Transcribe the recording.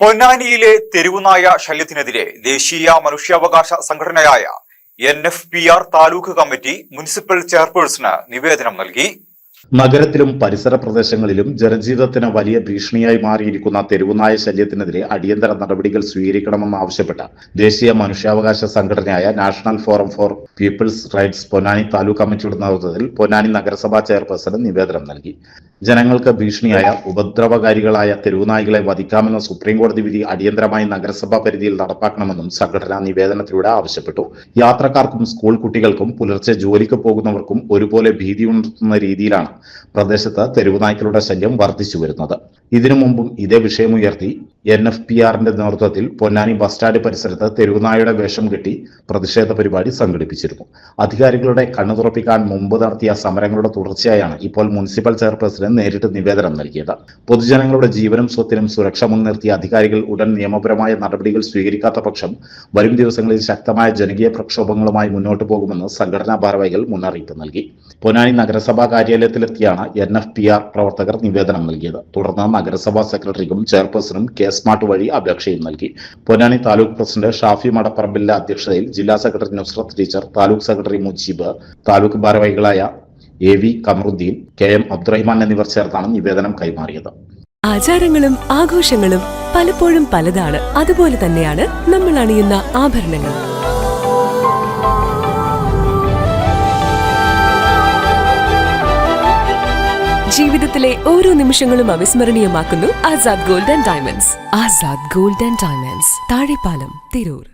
പൊന്നാനിയിലെ തെരുവുനായ ശല്യത്തിനെതിരെ ദേശീയ മനുഷ്യാവകാശ സംഘടനയായ NFPR taluk committee municipal chairperson നിവേദനം നൽകി. നഗരത്തിലും പരിസര പ്രദേശങ്ങളിലും ജനജീവിതത്തിന് വലിയ ഭീഷണിയായി മാറിയിരിക്കുന്ന തെരുവുനായ ശല്യത്തിനെതിരെ അടിയന്തര നടപടികൾ സ്വീകരിക്കണമെന്നാവശ്യപ്പെട്ട ദേശീയ മനുഷ്യാവകാശ സംഘടനയായ national forum for people's rights Ponnani taluk കമ്മിറ്റിയുടെ നേതൃത്വത്തിൽ പൊന്നാനി നഗരസഭാ ചെയർപേഴ്സണ് നിവേദനം നൽകി. ജനങ്ങൾക്ക് ഭീഷണിയായ ഉപദ്രവകാരികളായ തെരുവുനായികളെ വധിക്കാമെന്ന സുപ്രീംകോടതി വിധി അടിയന്തരമായി നഗരസഭാ പരിധിയിൽ നടപ്പാക്കണമെന്നും സംഘടന നിവേദനത്തിലൂടെ ആവശ്യപ്പെട്ടു. യാത്രക്കാർക്കും സ്കൂൾ കുട്ടികൾക്കും പുലർച്ചെ ജോലിക്ക് പോകുന്നവർക്കും ഒരുപോലെ ഭീതിയുണർത്തുന്ന രീതിയിലാണ് പ്രദേശത്ത് തെരുവുനായ്ക്കളുടെ ശല്യം വർദ്ധിച്ചു വരുന്നത്. ഇതിനു മുമ്പും ഇതേ വിഷയമുയർത്തി NFPRന്റെ നേതൃത്വത്തിൽ പൊന്നാനി ബസ് സ്റ്റാൻഡ് പരിസരത്ത് തെരുവുനായയുടെ വേഷം കെട്ടി പ്രതിഷേധ പരിപാടി സംഘടിപ്പിച്ചിരുന്നു. അധികാരികളുടെ കണ്ണു തുറപ്പിക്കാൻ മുമ്പ് നടത്തിയ സമരങ്ങളുടെ തുടർച്ചയായാണ് ഇപ്പോൾ മുനിസിപ്പൽ ചെയർപേഴ്സന് നേരിട്ട് നിവേദനം നൽകിയത്. പൊതുജനങ്ങളുടെ ജീവനും സ്വത്തിനും സുരക്ഷ മുൻനിർത്തിയ അധികാരികൾ ഉടൻ നിയമപരമായ നടപടികൾ സ്വീകരിക്കാത്ത പക്ഷം വരും ദിവസങ്ങളിൽ ശക്തമായ ജനകീയ പ്രക്ഷോഭങ്ങളുമായി മുന്നോട്ടു പോകുമെന്ന് സംഘടനാ ഭാരവാഹികൾ മുന്നറിയിപ്പ് നൽകി. പൊന്നാനി നഗരസഭാ കാര്യാലയത്തിലെത്തിയാണ് NFPR പ്രവർത്തകർ നിവേദനം നൽകിയത്. തുടർന്ന് നഗരസഭാ സെക്രട്ടറിക്കും ചെയർപേഴ്സണും സ്മാർട്ട് വഴി അപേക്ഷയും നൽകി. പൊന്നാനി താലൂക്ക് പ്രസിഡന്റ് ഷാഫി മടപ്പറമ്പിലിന്റെ അധ്യക്ഷതയിൽ ജില്ലാ secretary Nusrath teacher, taluk secretary Mujeeb, taluk ഭാരവാഹികളായ AV കമറുദ്ദീൻ, KM അബ്ദുറഹിമാൻ എന്നിവർ ചേർത്താണ് നിവേദനം കൈമാറിയത്. ആചാരങ്ങളും ആഘോഷങ്ങളും പലപ്പോഴും പലതാണ്. അതുപോലെ തന്നെയാണ് നമ്മൾ അണിയുന്ന ആഭരണങ്ങൾ. ജീവിതത്തിലെ ഓരോ നിമിഷങ്ങളും അവിസ്മരണീയമാക്കുന്നു Azad gold and diamonds. Azad gold and diamonds, Thazhepalam, Tirur.